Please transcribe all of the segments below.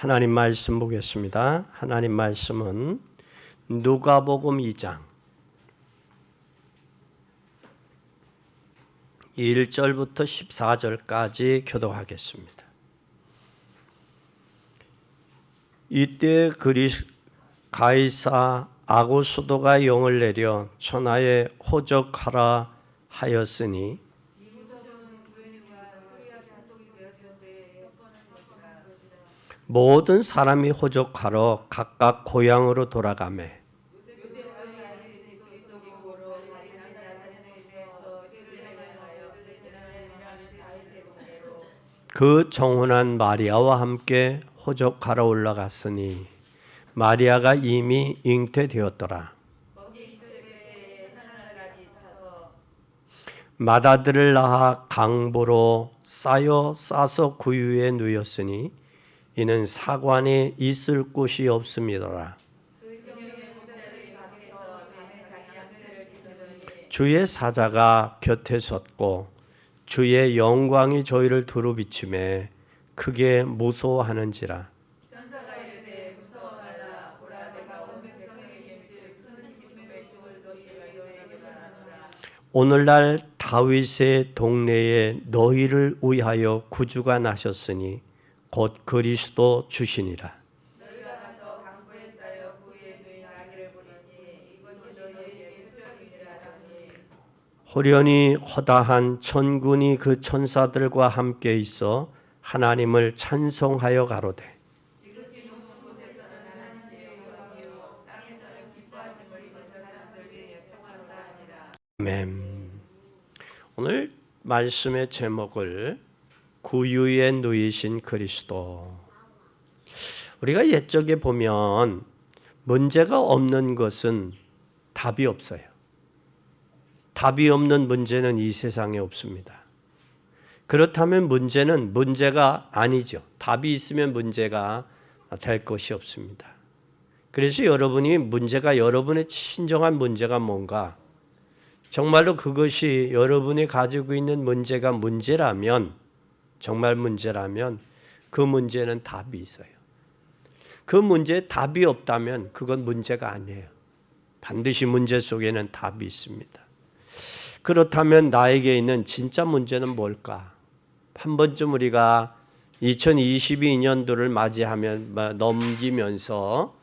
하나님 말씀 보겠습니다. 하나님 말씀은 누가복음 2장 1절부터 14절까지 교독하겠습니다. 이때 가이사 아고수도가 영을 내려 천하에 호적하라 하였으니 모든 사람이 호적하러 각각 고향으로 돌아가매 그 정혼한 마리아와 함께 호적하러 올라갔으니 마리아가 이미 잉태되었더라. 맏아들을 낳아 강보로 싸서 구유에 누였으니 이는 사관에 있을 곳이 없음이더라. 주의 사자가 곁에 섰고 주의 영광이 저희를 두루 비추매 크게 무서워하는지라. 오늘날 다윗의 동네에 너희를 위하여 구주가 나셨으니 곧 그리스도 주시니라. 호련히 허다한 천군이 그 천사들과 함께 있어 하나님을 찬송하여 가로되 아멘. 오늘 말씀의 제목을 구유에 누이신 그리스도. 우리가 옛적에 보면 문제가 없는 것은 답이 없어요. 답이 없는 문제는 이 세상에 없습니다. 그렇다면 문제는 문제가 아니죠. 답이 있으면 문제가 될 것이 없습니다. 그래서 여러분이 문제가 여러분의 진정한 문제가 뭔가, 정말로 그것이 여러분이 가지고 있는 문제가 문제라면, 정말 문제라면 그 문제는 답이 있어요. 그 문제에 답이 없다면 그건 문제가 아니에요. 반드시 문제 속에는 답이 있습니다. 그렇다면 나에게 있는 진짜 문제는 뭘까? 한 번쯤 우리가 2022년도를 맞이하면 넘기면서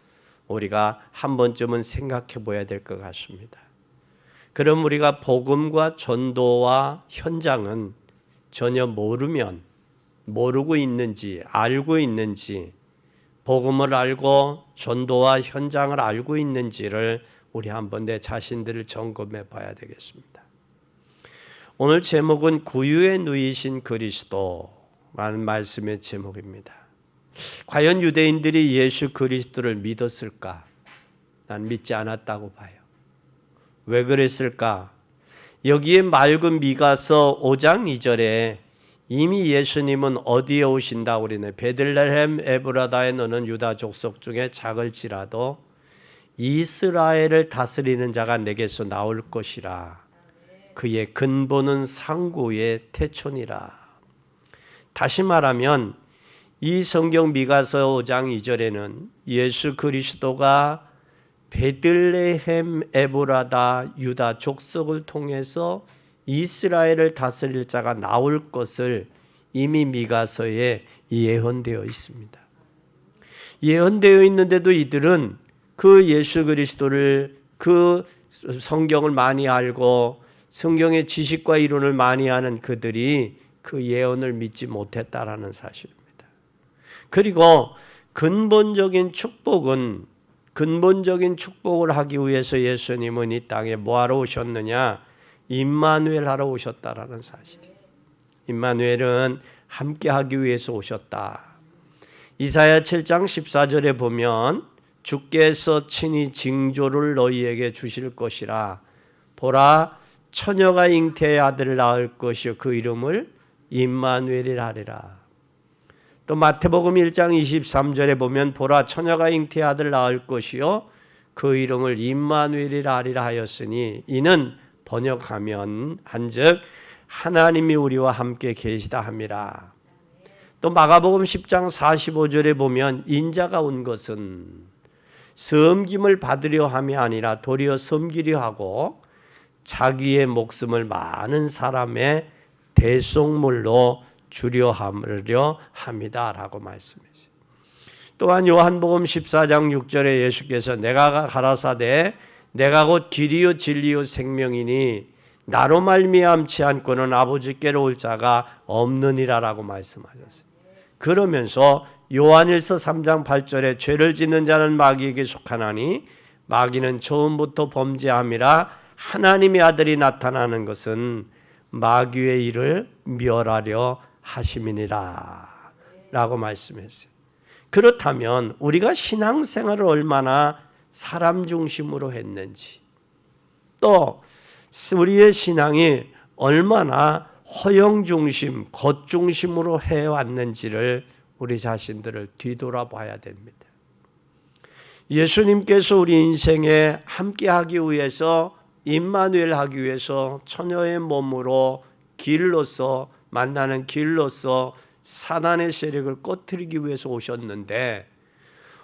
우리가 한 번쯤은 생각해 봐야 될 것 같습니다. 그럼 우리가 복음과 전도와 현장은 전혀 모르고 있는지 알고 있는지, 복음을 알고 전도와 현장을 알고 있는지를 우리 한번 내 자신들을 점검해 봐야 되겠습니다. 오늘 제목은 구유에 누이신 그리스도라는 말씀의 제목입니다. 과연 유대인들이 예수 그리스도를 믿었을까? 난 믿지 않았다고 봐요. 왜 그랬을까? 여기에 맑은 미가서 5장 2절에 이미 예수님은 어디에 오신다고 그러네. 베들레헴 에브라다에 너는 유다 족속 중에 작을지라도 이스라엘을 다스리는 자가 내게서 나올 것이라. 그의 근본은 상고의 태촌이라. 다시 말하면 이 성경 미가서 5장 2절에는 예수 그리스도가 베들레헴 에브라다 유다 족속을 통해서 이스라엘을 다스릴 자가 나올 것을 이미 미가서에 예언되어 있습니다. 예언되어 있는데도 이들은 그 예수 그리스도를, 그 성경을 많이 알고 성경의 지식과 이론을 많이 아는 그들이 그 예언을 믿지 못했다라는 사실입니다. 그리고 근본적인 축복을 하기 위해서 예수님은 이 땅에 뭐하러 오셨느냐? 임마누엘 하러 오셨다라는 사실이에요. 임마누엘은 함께하기 위해서 오셨다. 이사야 7장 14절에 보면 주께서 친히 징조를 너희에게 주실 것이라. 보라, 처녀가 잉태의 아들을 낳을 것이요 그 이름을 임마누엘이라 하리라. 또 마태복음 1장 23절에 보면 보라, 처녀가 잉태의 아들을 낳을 것이요 그 이름을 임마누엘이라 하리라 하였으니 이는 번역하면 한즉 하나님이 우리와 함께 계시다 함이라. 또 마가복음 10장 45절에 보면 인자가 온 것은 섬김을 받으려 함이 아니라 도리어 섬기려 하고 자기의 목숨을 많은 사람의 대속물로 주려 함이다라고 말씀했어요. 또한 요한복음 14장 6절에 예수께서 내가 가라사대 내가 곧 길이요 진리요 생명이니 나로 말미암지 않고는 아버지께로 올 자가 없느니라라고 말씀하셨어요. 그러면서 요한일서 3장 8절에 죄를 짓는 자는 마귀에게 속하나니 마귀는 처음부터 범죄함이라 하나님의 아들이 나타나는 것은 마귀의 일을 멸하려 하심이니라 라고 말씀했어요. 그렇다면 우리가 신앙생활을 얼마나 사람 중심으로 했는지, 또 우리의 신앙이 얼마나 허영 중심, 것 중심으로 해왔는지를 우리 자신들을 뒤돌아봐야 됩니다. 예수님께서 우리 인생에 함께하기 위해서, 임마누엘 하기 위해서 처녀의 몸으로 길로서, 만나는 길로서 사단의 세력을 꺼트리기 위해서 오셨는데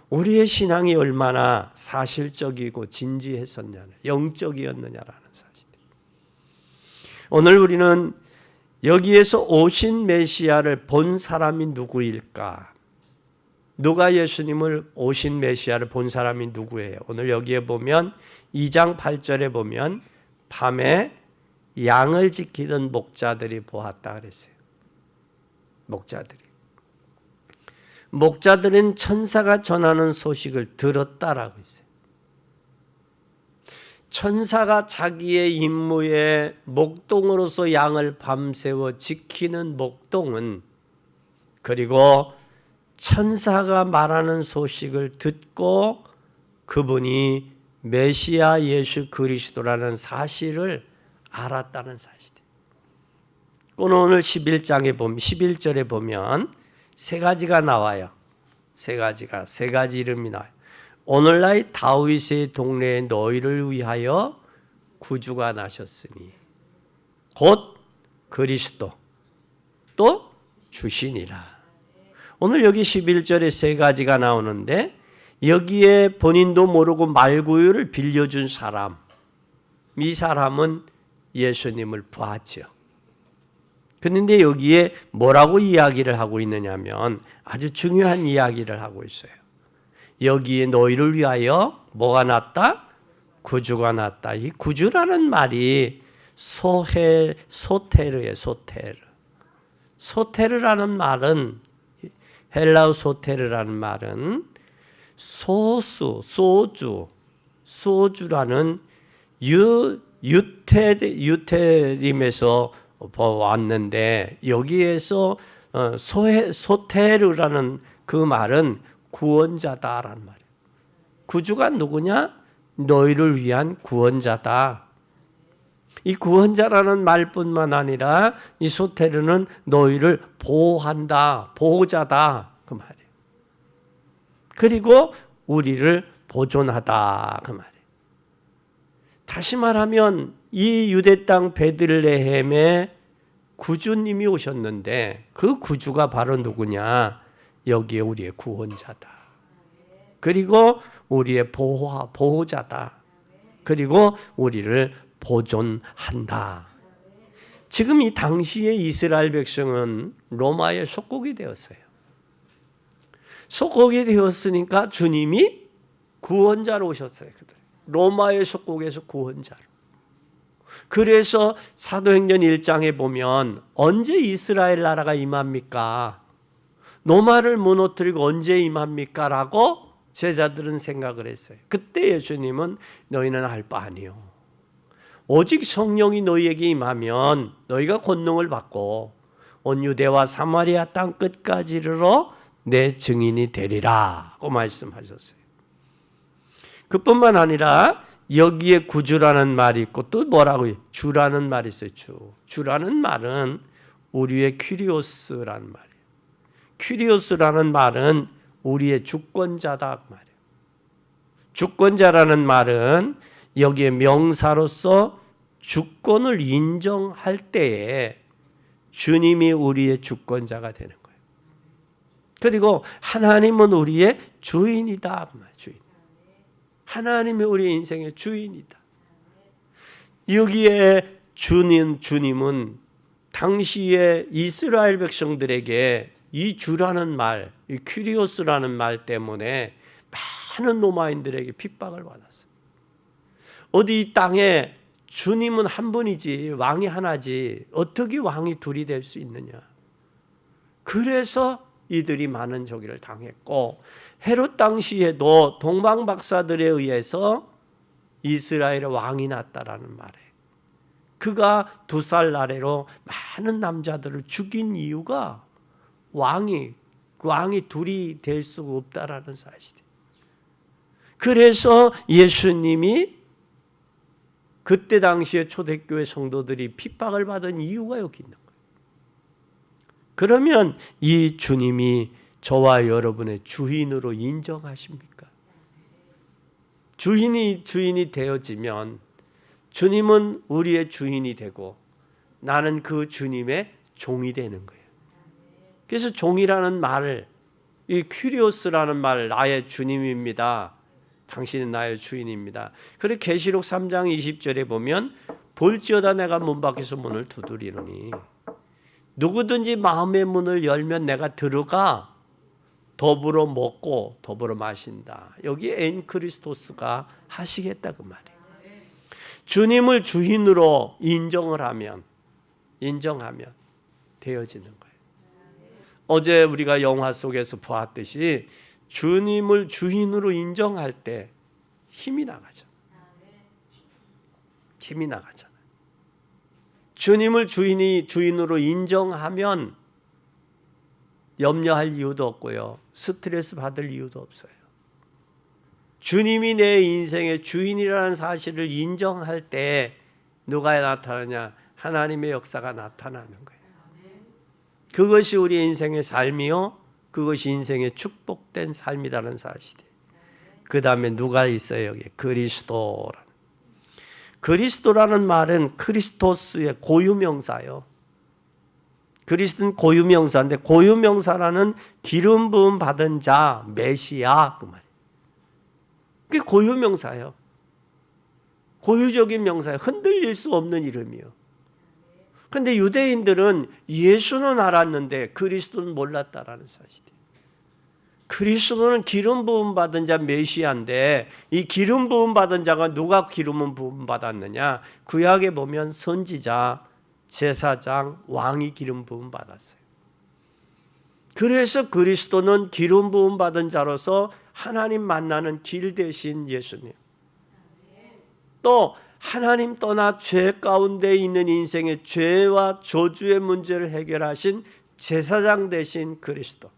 우리의 신앙이 얼마나 사실적이고 진지했었냐, 영적이었느냐라는 사실. 오늘 우리는 여기에서 오신 메시아를 본 사람이 누구일까? 누가 예수님을 오신 메시아를 본 사람이 누구예요? 오늘 여기에 보면 2장 8절에 보면 밤에 양을 지키던 목자들이 보았다 그랬어요. 목자들은 천사가 전하는 소식을 들었다라고 했어요. 천사가 자기의 임무에 목동으로서 양을 밤새워 지키는 목동은, 그리고 천사가 말하는 소식을 듣고 그분이 메시아 예수 그리스도라는 사실을 알았다는 사실이에요. 오늘 11장에 보면 11절에 보면 세 가지가 나와요. 세 가지 이름이 나와요. 오늘날 다윗의 동네에 너희를 위하여 구주가 나셨으니 곧 그리스도 또 주시니라. 오늘 여기 11절에 세 가지가 나오는데 여기에 본인도 모르고 말구유를 빌려준 사람, 이 사람은 예수님을 봤죠. 그런데 여기에 뭐라고 이야기를 하고 있느냐면 아주 중요한 이야기를 하고 있어요. 여기에 너희를 위하여 뭐가 났다? 구주가 났다. 이 구주라는 말이 소테르예요. 소테르라는 말은, 헬라어 소테르라는 말은 소주라는 유태림에서 왔는데 여기에서 소테르라는 그 말은 구원자다라는 말이에요. 구주가 누구냐? 너희를 위한 구원자다. 이 구원자라는 말뿐만 아니라 이 소테르는 너희를 보호한다, 보호자다 그 말이에요. 그리고 우리를 보존하다 그 말이에요. 다시 말하면 이 유대 땅 베들레헴에 구주님이 오셨는데 그 구주가 바로 누구냐? 여기에 우리의 구원자다. 그리고 우리의 보호자다. 그리고 우리를 보존한다. 지금 이 당시의 이스라엘 백성은 로마의 속국이 되었어요. 속국이 되었으니까 주님이 구원자로 오셨어요. 로마의 속국에서 구원자로. 그래서 사도행전 1장에 보면 언제 이스라엘 나라가 임합니까? 로마를 무너뜨리고 언제 임합니까? 라고 제자들은 생각을 했어요. 그때 예수님은 너희는 알 바 아니요. 오직 성령이 너희에게 임하면 너희가 권능을 받고 온 유대와 사마리아 땅 끝까지 이르러 내 증인이 되리라고 말씀하셨어요. 그뿐만 아니라 여기에 구주라는 말이 있고 또 뭐라고 해요? 주라는 말이 있어요. 주라는 말은 우리의 퀴리오스라는 말이에요. 퀴리오스라는 말은 우리의 주권자다 말이에요. 주권자라는 말은 여기에 명사로서 주권을 인정할 때에 주님이 우리의 주권자가 되는 거예요. 그리고 하나님은 우리의 주인이다. 주인. 하나님이 우리 인생의 주인이다. 여기에 주님은 당시에 이스라엘 백성들에게 이 주라는 말, 이 큐리오스라는 말 때문에 많은 로마인들에게 핍박을 받았어요. 어디 이 땅에 주님은 한 분이지 왕이 하나지 어떻게 왕이 둘이 될 수 있느냐. 그래서 이들이 많은 저기를 당했고, 헤롯 당시에도 동방박사들에 의해서 이스라엘의 왕이 났다라는 말에, 그가 2살 나래로 많은 남자들을 죽인 이유가 왕이 둘이 될 수가 없다라는 사실이에요. 그래서 예수님이 그때 당시에 초대교회 성도들이 핍박을 받은 이유가 여기 있는 거예요. 그러면 이 주님이 저와 여러분의 주인으로 인정하십니까? 주인이 되어지면 주님은 우리의 주인이 되고 나는 그 주님의 종이 되는 거예요. 그래서 종이라는 말을, 이 큐리오스라는 말, 나의 주님입니다. 당신은 나의 주인입니다. 그리고 계시록 3장 20절에 보면 볼지어다 내가 문 밖에서 문을 두드리노니 누구든지 마음의 문을 열면 내가 들어가 더불어 먹고 더불어 마신다. 여기 엔크리스토스가 하시겠다 그 말이에요. 주님을 주인으로 인정하면 되어지는 거예요. 어제 우리가 영화 속에서 보았듯이 주님을 주인으로 인정할 때 힘이 나가잖아요. 주님을 주인으로 인정하면 염려할 이유도 없고요. 스트레스 받을 이유도 없어요. 주님이 내 인생의 주인이라는 사실을 인정할 때 누가 나타나냐? 하나님의 역사가 나타나는 거예요. 그것이 우리 인생의 삶이요, 그것이 인생의 축복된 삶이라는 사실이에요. 그 다음에 누가 있어요? 여기 그리스도라는 말은 크리스토스의 고유명사예요. 그리스도는 고유명사인데, 고유명사라는 기름 부음 받은 자, 메시아 그 말이에요. 그게 고유명사예요. 고유적인 명사예요. 흔들릴 수 없는 이름이요. 그런데 유대인들은 예수는 알았는데 그리스도는 몰랐다라는 사실이에요. 그리스도는 기름 부음 받은 자 메시아인데, 이 기름 부음 받은 자가 누가 기름 부음 받았느냐? 구약에 보면 선지자, 제사장, 왕이 기름 부음 받았어요. 그래서 그리스도는 기름 부음 받은 자로서 하나님 만나는 길 대신 예수님, 또 하나님 떠나 죄 가운데 있는 인생의 죄와 저주의 문제를 해결하신 제사장 대신 그리스도,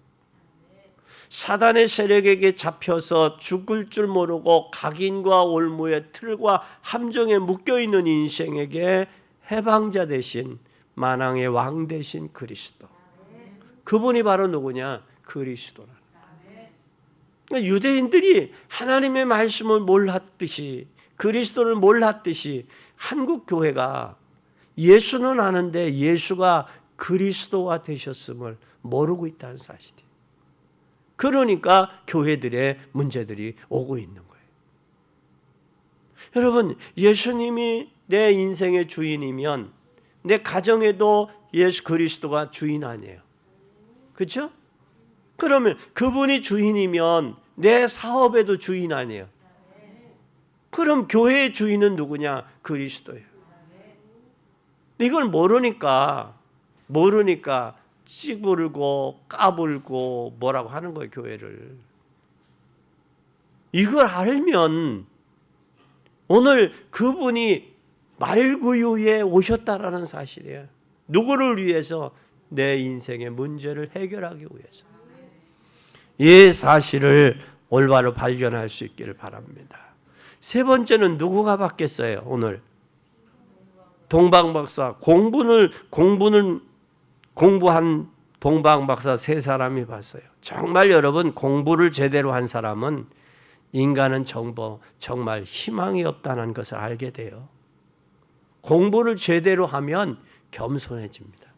사단의 세력에게 잡혀서 죽을 줄 모르고 각인과 올무의 틀과 함정에 묶여있는 인생에게 해방자 대신 만왕의 왕 대신 그리스도, 그분이 바로 누구냐? 그리스도라. 그러니까 유대인들이 하나님의 말씀을 몰랐듯이, 그리스도를 몰랐듯이 한국 교회가 예수는 아는데 예수가 그리스도가 되셨음을 모르고 있다는 사실이에요. 그러니까 교회들의 문제들이 오고 있는 거예요. 여러분, 예수님이 내 인생의 주인이면 내 가정에도 예수 그리스도가 주인 아니에요. 그렇죠? 그러면 그분이 주인이면 내 사업에도 주인 아니에요. 그럼 교회의 주인은 누구냐? 그리스도예요. 이걸 모르니까 찌부르고 까불고 뭐라고 하는 거예요, 교회를. 이걸 알면 오늘 그분이 말구유에 오셨다라는 사실이에요. 누구를 위해서? 내 인생의 문제를 해결하기 위해서. 이 사실을 올바로 발견할 수 있기를 바랍니다. 세 번째는 누구가 받겠어요? 오늘 동방박사, 공부한 동방박사 3사람이 봤어요. 정말 여러분, 공부를 제대로 한 사람은 인간은 정말 희망이 없다는 것을 알게 돼요. 공부를 제대로 하면 겸손해집니다.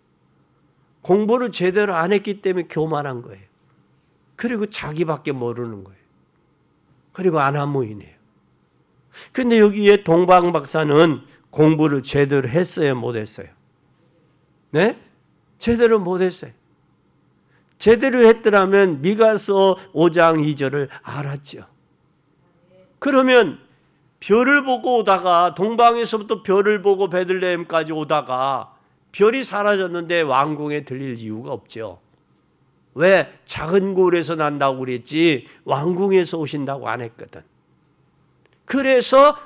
공부를 제대로 안 했기 때문에 교만한 거예요. 그리고 자기밖에 모르는 거예요. 그리고 아나무인이에요. 근데 여기에 동방 박사는 공부를 제대로 했어요, 못했어요? 네? 제대로 못했어요. 제대로 했더라면 미가서 5장 2절을 알았죠. 그러면 별을 보고 오다가 동방에서부터 별을 보고 베들레헴까지 오다가 별이 사라졌는데 왕궁에 들릴 이유가 없죠. 왜? 작은 굴에서 난다고 그랬지 왕궁에서 오신다고 안 했거든. 그래서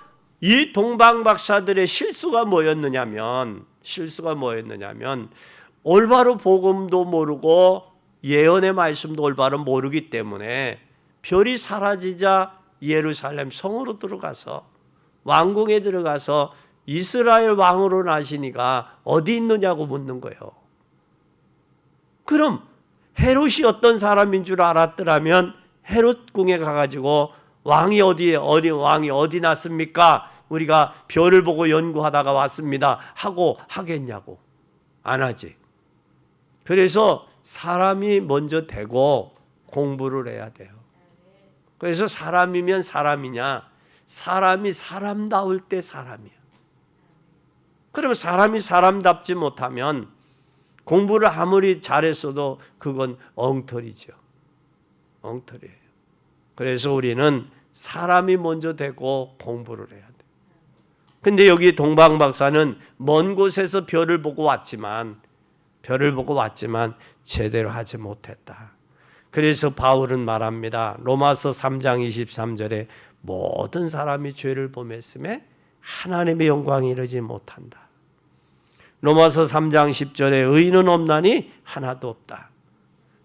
이 동방 박사들의 실수가 뭐였느냐면 올바로 복음도 모르고 예언의 말씀도 올바로 모르기 때문에 별이 사라지자 예루살렘 성으로 들어가서 왕궁에 들어가서 이스라엘 왕으로 나시니가 어디 있느냐고 묻는 거예요. 그럼 헤롯이 어떤 사람인 줄 알았더라면 헤롯 궁에 가가지고 왕이 어디 났습니까? 우리가 별을 보고 연구하다가 왔습니다 하고 하겠냐고. 안 하지. 그래서 사람이 먼저 되고 공부를 해야 돼요. 그래서 사람이면 사람이냐? 사람이 사람다울 때 사람이야. 그러면 사람이 사람답지 못하면 공부를 아무리 잘했어도 그건 엉터리죠. 엉터리예요. 그래서 우리는 사람이 먼저 되고 공부를 해야 돼. 근데 여기 동방 박사는 먼 곳에서 별을 보고 왔지만 제대로 하지 못했다. 그래서 바울은 말합니다. 로마서 3장 23절에 모든 사람이 죄를 범했음에 하나님의 영광에 이르지 못한다. 로마서 3장 10절에 의인은 없나니 하나도 없다.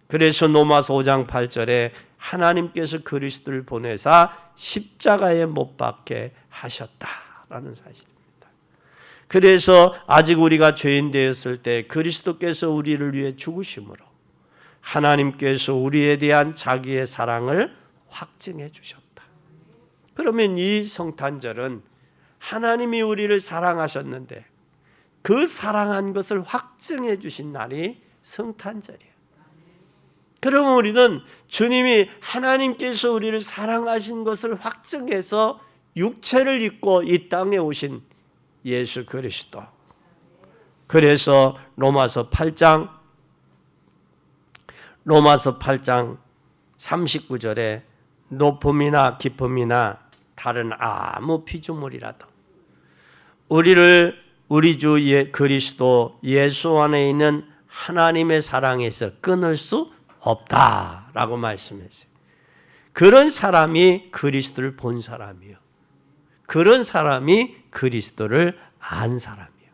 그래서 로마서 5장 8절에 하나님께서 그리스도를 보내사 십자가에 못 박게 하셨다라는 사실입니다. 그래서 아직 우리가 죄인 되었을 때 그리스도께서 우리를 위해 죽으심으로 하나님께서 우리에 대한 자기의 사랑을 확증해 주셨다. 그러면 이 성탄절은 하나님이 우리를 사랑하셨는데 그 사랑한 것을 확증해 주신 날이 성탄절이에요. 그러면 우리는 주님이 하나님께서 우리를 사랑하신 것을 확증해서 육체를 입고 이 땅에 오신 예수 그리스도. 그래서 로마서 8장 39절에 높음이나 깊음이나 다른 아무 피조물이라도 우리 주 그리스도 예수 안에 있는 하나님의 사랑에서 끊을 수 없다라고 말씀했어요. 그런 사람이 그리스도를 본 사람이요. 그런 사람이 그리스도를 안 사람이요.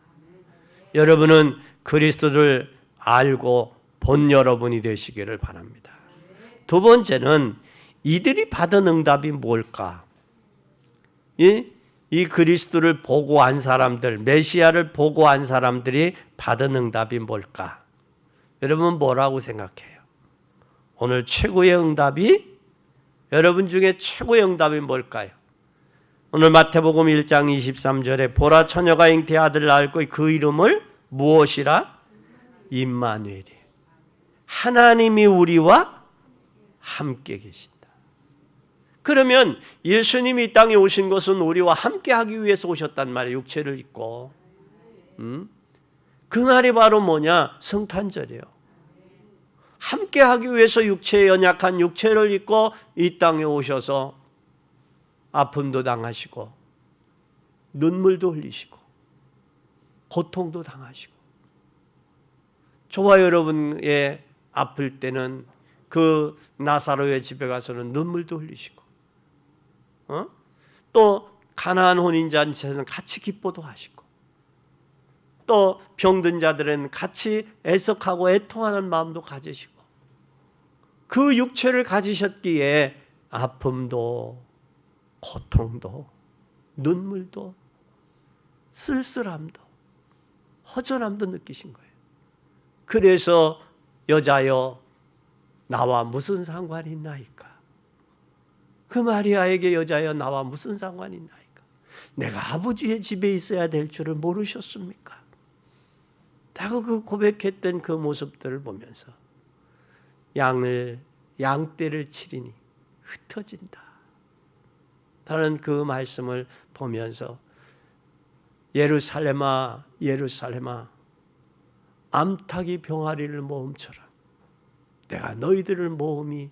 여러분은 그리스도를 알고 본 여러분이 되시기를 바랍니다. 두 번째는 이들이 받은 응답이 뭘까? 이 그리스도를 보고 안 사람들, 메시아를 보고 안 사람들이 받은 응답이 뭘까? 여러분 뭐라고 생각해요? 오늘 최고의 응답이 여러분 중에 최고의 응답이 뭘까요? 오늘 마태복음 1장 23절에 보라 처녀가 잉태의 아들을 낳고 그 이름을 무엇이라? 임마누엘이. 하나님이 우리와 함께 계신다. 그러면 예수님이 이 땅에 오신 것은 우리와 함께 하기 위해서 오셨단 말이에요. 육체를 입고. 그날이 바로 뭐냐? 성탄절이에요. 함께 하기 위해서 육체에 연약한 육체를 입고 이 땅에 오셔서 아픔도 당하시고 눈물도 흘리시고 고통도 당하시고 저와 여러분의 아플 때는 그 나사로의 집에 가서는 눈물도 흘리시고 또 가난한 혼인잔치에서는 같이 기뻐도 하시고 또 병든 자들은 같이 애석하고 애통하는 마음도 가지시고 그 육체를 가지셨기에 아픔도 고통도 눈물도 쓸쓸함도 허전함도 느끼신 거예요. 그래서 여자여 나와 무슨 상관이 있나이까? 그 마리아에게 여자여 나와 무슨 상관이 있나이까? 내가 아버지의 집에 있어야 될 줄을 모르셨습니까? 라고 그 고백했던 그 모습들을 보면서 양을 양떼를 치리니 흩어진다. 라는 그 말씀을 보면서 예루살렘아 예루살렘아 암탉이 병아리를 모음처럼 내가 너희들을 모음이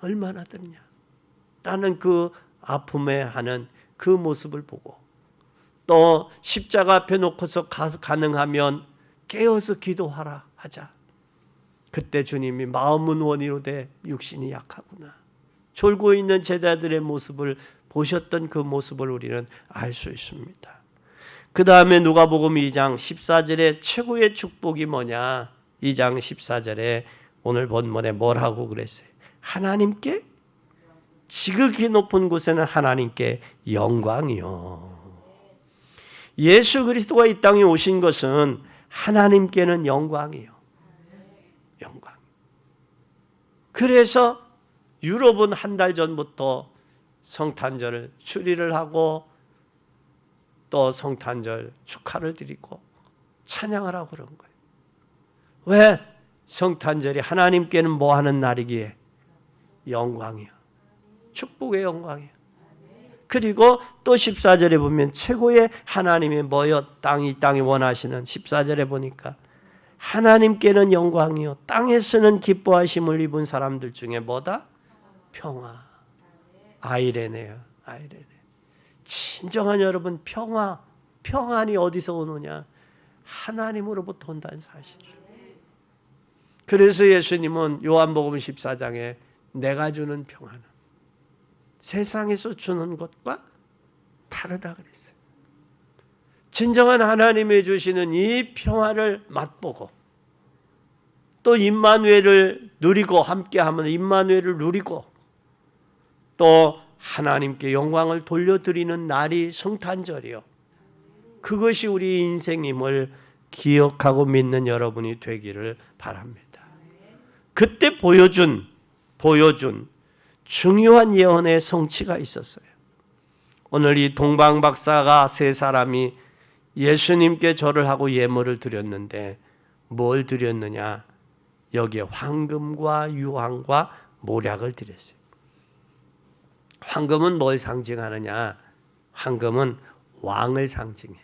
얼마나 드냐 라는 그 아픔에 하는 그 모습을 보고 또 십자가 앞에 놓고서 가능하면 깨어서 기도하라 하자. 그때 주님이 마음은 원이로되 육신이 약하구나. 졸고 있는 제자들의 모습을 보셨던 그 모습을 우리는 알 수 있습니다. 그 다음에 누가복음 2장 14절에 최고의 축복이 뭐냐? 2장 14절에 오늘 본문에 뭐라고 그랬어요? 하나님께 지극히 높은 곳에는 하나님께 영광이요. 예수 그리스도가 이 땅에 오신 것은 하나님께는 영광이요. 영광. 그래서 유럽은 한 달 전부터 성탄절을 추리를 하고 또 성탄절 축하를 드리고 찬양을 하고 그런 거예요. 왜? 성탄절이 하나님께는 뭐 하는 날이기에? 영광이요. 축복의 영광이요. 그리고 또 14절에 보면 최고의 하나님이 뭐요? 이 땅이 원하시는 14절에 보니까 하나님께는 영광이요. 땅에서는 기뻐하심을 입은 사람들 중에 뭐다? 평화. 아이레네요. 아이레네. 진정한 여러분 평안이 어디서 오느냐? 하나님으로부터 온다는 사실. 그래서 예수님은 요한복음 14장에 내가 주는 평안은 세상에서 주는 것과 다르다 그랬어요. 진정한 하나님이 주시는 이 평화를 맛보고 또 임마누엘을 누리고 함께하면 임마누엘을 누리고 또 하나님께 영광을 돌려드리는 날이 성탄절이요. 그것이 우리 인생임을 기억하고 믿는 여러분이 되기를 바랍니다. 그때 보여준 중요한 예언의 성취가 있었어요. 오늘 이 동방박사가 세 사람이 예수님께 절을 하고 예물을 드렸는데 뭘 드렸느냐? 여기에 황금과 유황과 모략을 드렸어요. 황금은 뭘 상징하느냐? 황금은 왕을 상징해요.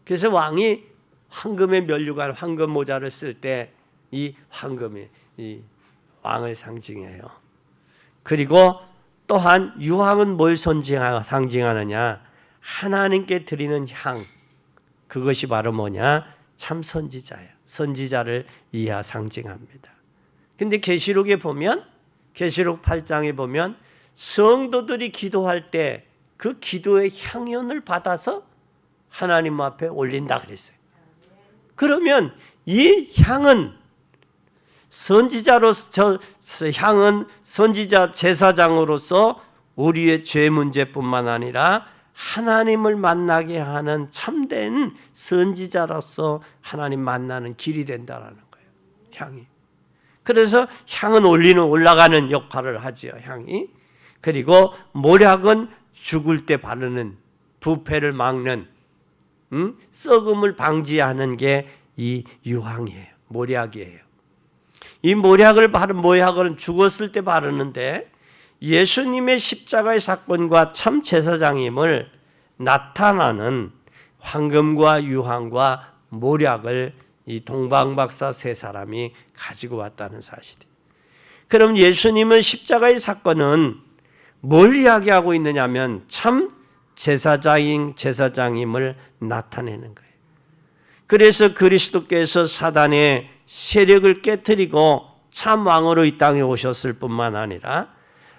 그래서 왕이 황금의 면류관, 황금 모자를 쓸 때 이 황금이 이 왕을 상징해요. 그리고 또한 유황은 뭘 상징하느냐? 하나님께 드리는 향. 그것이 바로 뭐냐? 참 선지자예요. 선지자를 이하 상징합니다. 근데 계시록에 보면 계시록 8장에 보면 성도들이 기도할 때 그 기도의 향연을 받아서 하나님 앞에 올린다 그랬어요. 그러면 이 향은 향은 선지자 제사장으로서 우리의 죄 문제뿐만 아니라 하나님을 만나게 하는 참된 선지자로서 하나님 만나는 길이 된다라는 거예요. 향이. 그래서 향은 올라가는 역할을 하지요. 향이. 그리고 모략은 죽을 때 바르는 부패를 막는 썩음을 방지하는 게 이 유황이에요. 모략이에요. 이 모략은 죽었을 때 바르는데 예수님의 십자가의 사건과 참 제사장임을 나타나는 황금과 유황과 모략을 이 동방박사 세 사람이 가지고 왔다는 사실이에요. 그럼 예수님은 십자가의 사건은 뭘 이야기하고 있느냐면 참 제사장임을 나타내는 거예요. 그래서 그리스도께서 사단의 세력을 깨뜨리고 참 왕으로 이 땅에 오셨을 뿐만 아니라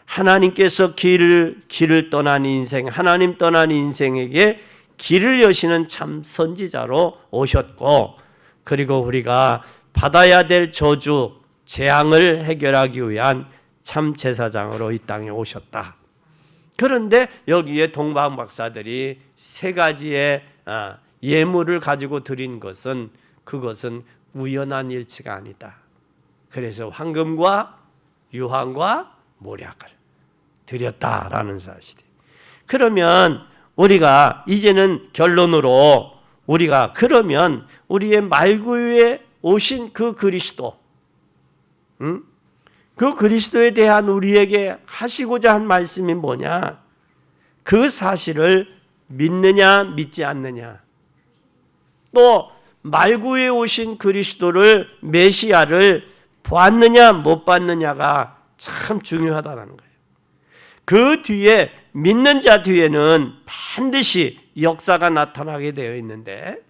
하나님께서 길을 떠난 인생, 하나님 떠난 인생에게 길을 여시는 참 선지자로 오셨고, 그리고 우리가 받아야 될 저주, 재앙을 해결하기 위한 참 제사장으로 이 땅에 오셨다. 그런데 여기에 동방박사들이 세 가지의 예물을 가지고 드린 것은 그것은 우연한 일치가 아니다. 그래서 황금과 유황과 모략을 드렸다라는 사실이에요. 그러면 우리가 이제는 결론으로 우리의 말구유에 오신 그 그리스도, 그 그리스도에 대한 우리에게 하시고자 한 말씀이 뭐냐? 그 사실을 믿느냐 믿지 않느냐. 또 말구에 오신 그리스도를 메시아를 봤느냐 못 봤느냐가 참 중요하다는 거예요. 그 뒤에 믿는 자 뒤에는 반드시 역사가 나타나게 되어 있는데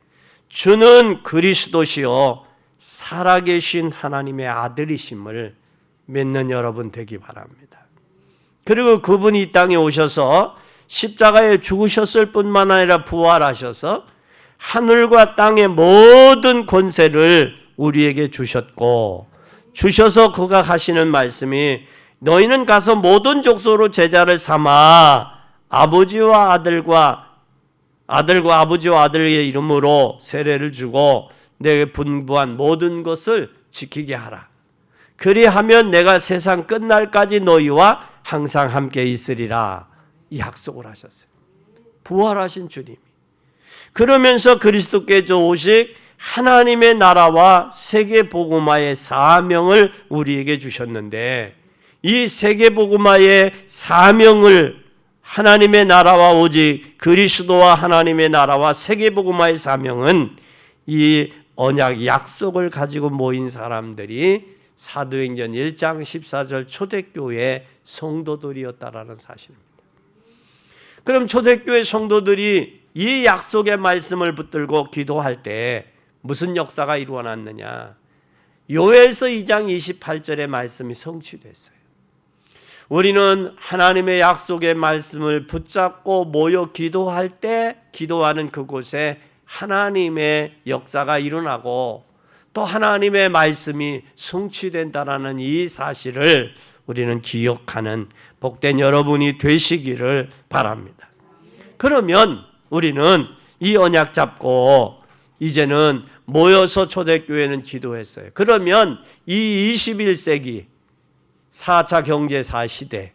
주는 그리스도시요 살아계신 하나님의 아들이심을 믿는 여러분 되기 바랍니다. 그리고 그분이 이 땅에 오셔서 십자가에 죽으셨을 뿐만 아니라 부활하셔서 하늘과 땅의 모든 권세를 우리에게 주셨고 주셔서 그가 하시는 말씀이 너희는 가서 모든 족속으로 제자를 삼아 아버지와 아버지와 아들의 이름으로 세례를 주고 내게 분부한 모든 것을 지키게 하라. 그리하면 내가 세상 끝날까지 너희와 항상 함께 있으리라. 이 약속을 하셨어요. 부활하신 주님이. 그러면서 그리스도께서 오직 하나님의 나라와 세계복음화의 사명을 우리에게 주셨는데 이 세계복음화의 사명을 하나님의 나라와 오직 그리스도와 하나님의 나라와 세계복음화의 사명은 이 언약 약속을 가지고 모인 사람들이 사도행전 1장 14절 초대교회 성도들이었다라는 사실입니다. 그럼 초대교회 성도들이 이 약속의 말씀을 붙들고 기도할 때 무슨 역사가 일어났느냐? 요엘서 2장 28절의 말씀이 성취됐어요. 우리는 하나님의 약속의 말씀을 붙잡고 모여 기도할 때 기도하는 그곳에 하나님의 역사가 일어나고 또 하나님의 말씀이 성취된다라는 이 사실을 우리는 기억하는 복된 여러분이 되시기를 바랍니다. 그러면 우리는 이 언약 잡고 이제는 모여서 초대교회는 기도했어요. 그러면 이 21세기 4차 경제사 시대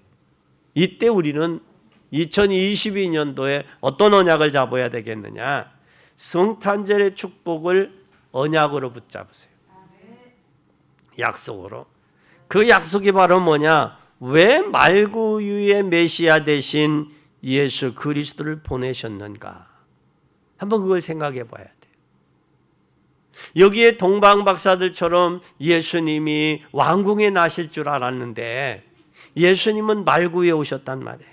이때 우리는 2022년도에 어떤 언약을 잡아야 되겠느냐? 성탄절의 축복을 언약으로 붙잡으세요. 약속으로. 그 약속이 바로 뭐냐? 왜 말구유의 메시아 대신 예수 그리스도를 보내셨는가? 한번 그걸 생각해 봐야 돼요. 여기에 동방박사들처럼 예수님이 왕궁에 나실 줄 알았는데 예수님은 말구에 오셨단 말이에요.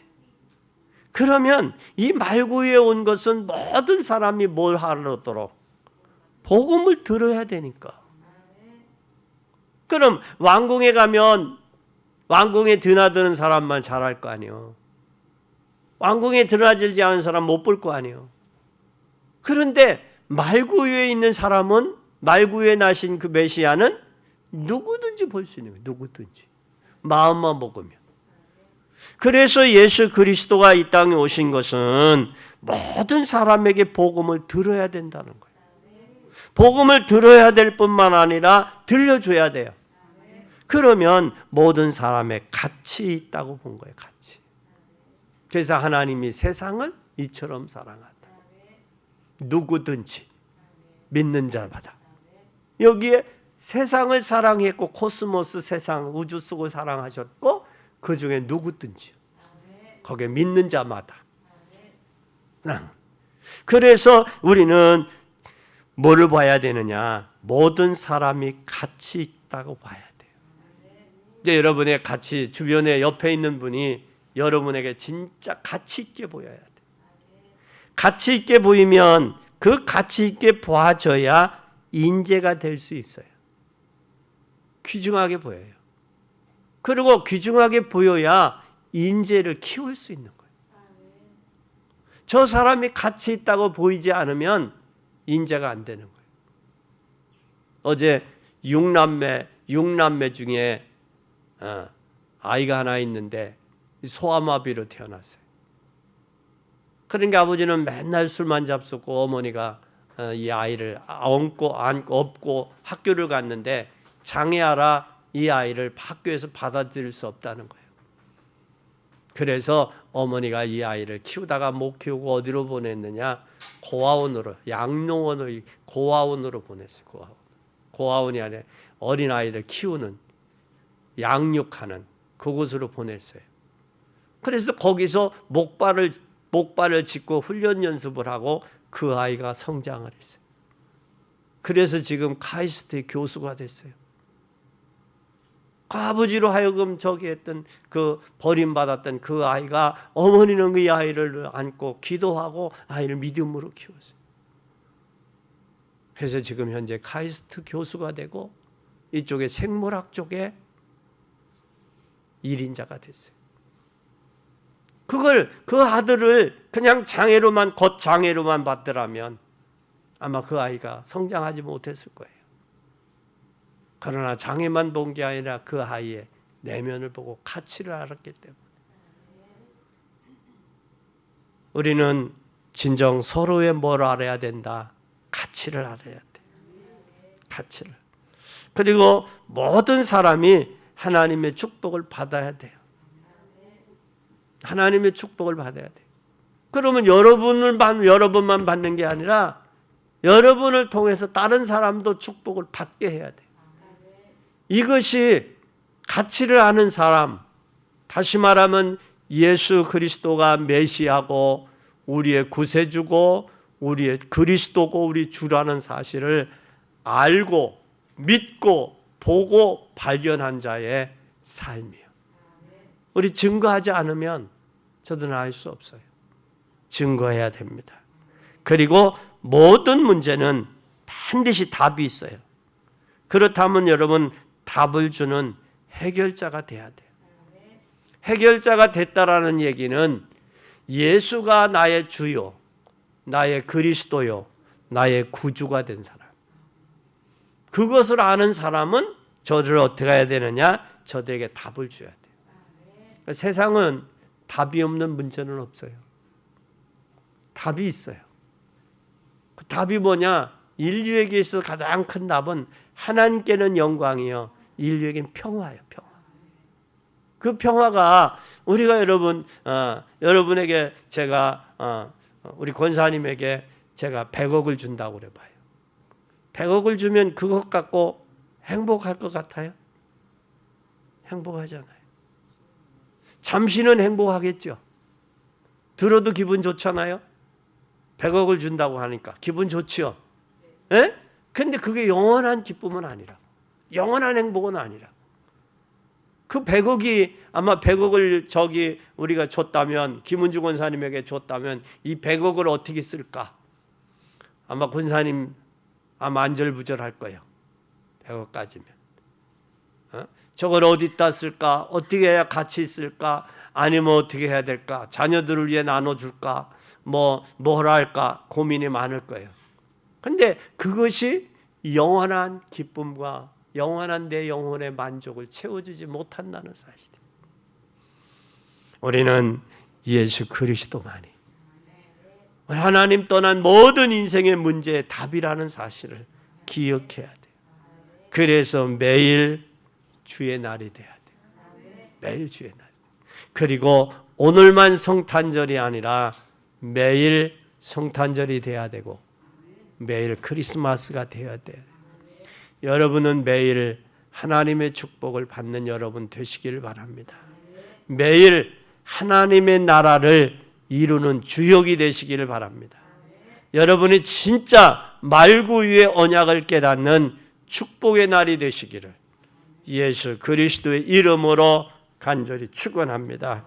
그러면 이 말구에 온 것은 모든 사람이 뭘 하도록 복음을 들어야 되니까. 그럼 왕궁에 가면 왕궁에 드나드는 사람만 잘할 거 아니에요. 왕궁에 드나들지 않은 사람 못 볼 거 아니에요. 그런데 말구유에 있는 사람은 말구유에 나신 그 메시아는 누구든지 볼 수 있는 거예요. 누구든지. 마음만 먹으면. 그래서 예수 그리스도가 이 땅에 오신 것은 모든 사람에게 복음을 들어야 된다는 거예요. 복음을 들어야 될 뿐만 아니라 들려줘야 돼요. 그러면 모든 사람의 가치 있다고 본 거예요. 가치. 그래서 하나님이 세상을 이처럼 사랑하다. 누구든지 믿는 자마다. 여기에 세상을 사랑했고 코스모스 세상 우주 속을 사랑하셨고 그 중에 누구든지 거기에 믿는 자마다. 그래서 우리는 뭐를 봐야 되느냐? 모든 사람이 가치 있다고 봐야 돼요. 이제 여러분의 가치 주변에 옆에 있는 분이 여러분에게 진짜 가치 있게 보여야 돼요. 가치 있게 보이면 그 가치 있게 봐줘야 인재가 될 수 있어요. 귀중하게 보여요. 그리고 귀중하게 보여야 인재를 키울 수 있는 거예요. 저 사람이 가치 있다고 보이지 않으면 인재가 안 되는 거예요. 어제 6남매 중에 아이가 하나 있는데 소아마비로 태어났어요. 그러니까 아버지는 맨날 술만 잡수고 어머니가 이 아이를 안고 업고 학교를 갔는데 장애아라 이 아이를 학교에서 받아들일 수 없다는 거예요. 그래서 어머니가 이 아이를 키우다가 못 키우고 어디로 보냈느냐? 고아원으로, 양로원의 고아원으로 보냈어요. 고아원이 아니라 어린아이를 키우는 양육하는 그곳으로 보냈어요. 그래서 거기서 목발을 짚고 훈련 연습을 하고 그 아이가 성장을 했어요. 그래서 지금 카이스트의 교수가 됐어요. 그 아버지로 하여금 저기 했던 그 버림받았던 그 아이가 어머니는 그 아이를 안고 기도하고 아이를 믿음으로 키웠어요. 그래서 지금 현재 카이스트 교수가 되고 이쪽에 생물학 쪽에 1인자가 됐어요. 그 아들을 그냥 장애로만 겉장애로만 봤더라면 아마 그 아이가 성장하지 못했을 거예요. 그러나 장애만 본 게 아니라 그 아이의 내면을 보고 가치를 알았기 때문에 우리는 진정 서로의 뭘 알아야 된다. 가치를 알아야 돼. 가치를. 그리고 모든 사람이 하나님의 축복을 받아야 돼요. 하나님의 축복을 받아야 돼요. 그러면 여러분만 받는 게 아니라 여러분을 통해서 다른 사람도 축복을 받게 해야 돼요. 이것이 가치를 아는 사람, 다시 말하면 예수 그리스도가 메시아고 우리의 구세주고 우리의 그리스도고 우리 주라는 사실을 알고 믿고 보고 발견한 자의 삶이에요. 우리 증거하지 않으면 저들은 알 수 없어요. 증거해야 됩니다. 그리고 모든 문제는 반드시 답이 있어요. 그렇다면 여러분 답을 주는 해결자가 돼야 돼요. 해결자가 됐다라는 얘기는 예수가 나의 주요, 나의 그리스도요, 나의 구주가 된 사람. 그것을 아는 사람은 저들을 어떻게 해야 되느냐? 저들에게 답을 줘야 돼요. 세상은 답이 없는 문제는 없어요. 답이 있어요. 그 답이 뭐냐? 인류에게 있어서 가장 큰 답은 하나님께는 영광이요, 인류에게는 평화예요. 평화. 그 평화가 우리가 여러분에게 제가 우리 권사님에게 제가 100억을 준다고 그래 봐요. 100억을 주면 그것 갖고 행복할 것 같아요? 행복하잖아요. 잠시는 행복하겠죠. 들어도 기분 좋잖아요. 100억을 준다고 하니까 기분 좋지요. 예? 근데 그게 영원한 기쁨은 아니라, 영원한 행복은 아니라. 그 100억이 아마 100억을 우리가 줬다면, 김은주 권사님에게 줬다면 이 100억을 어떻게 쓸까? 아마 권사님 아마 안절부절할 거예요. 100억 가지면. 저걸 어디다 쓸까? 어떻게 해야 가치 있을까? 아니면 어떻게 해야 될까? 자녀들을 위해 나눠줄까? 뭐라 할까? 고민이 많을 거예요. 근데 그것이 영원한 기쁨과 영원한 내 영혼의 만족을 채워주지 못한다는 사실입니다. 우리는 예수 그리스도만이 하나님 떠난 모든 인생의 문제의 답이라는 사실을 기억해야 돼요. 그래서 매일 주의 날이 돼야 돼요. 매일 주의 날. 그리고 오늘만 성탄절이 아니라 매일 성탄절이 돼야 되고 매일 크리스마스가 되어야 돼요. 여러분은 매일 하나님의 축복을 받는 여러분 되시기를 바랍니다. 매일 하나님의 나라를 이루는 주역이 되시기를 바랍니다. 여러분이 진짜 말구 위의 언약을 깨닫는 축복의 날이 되시기를 예수 그리스도의 이름으로 간절히 축원합니다.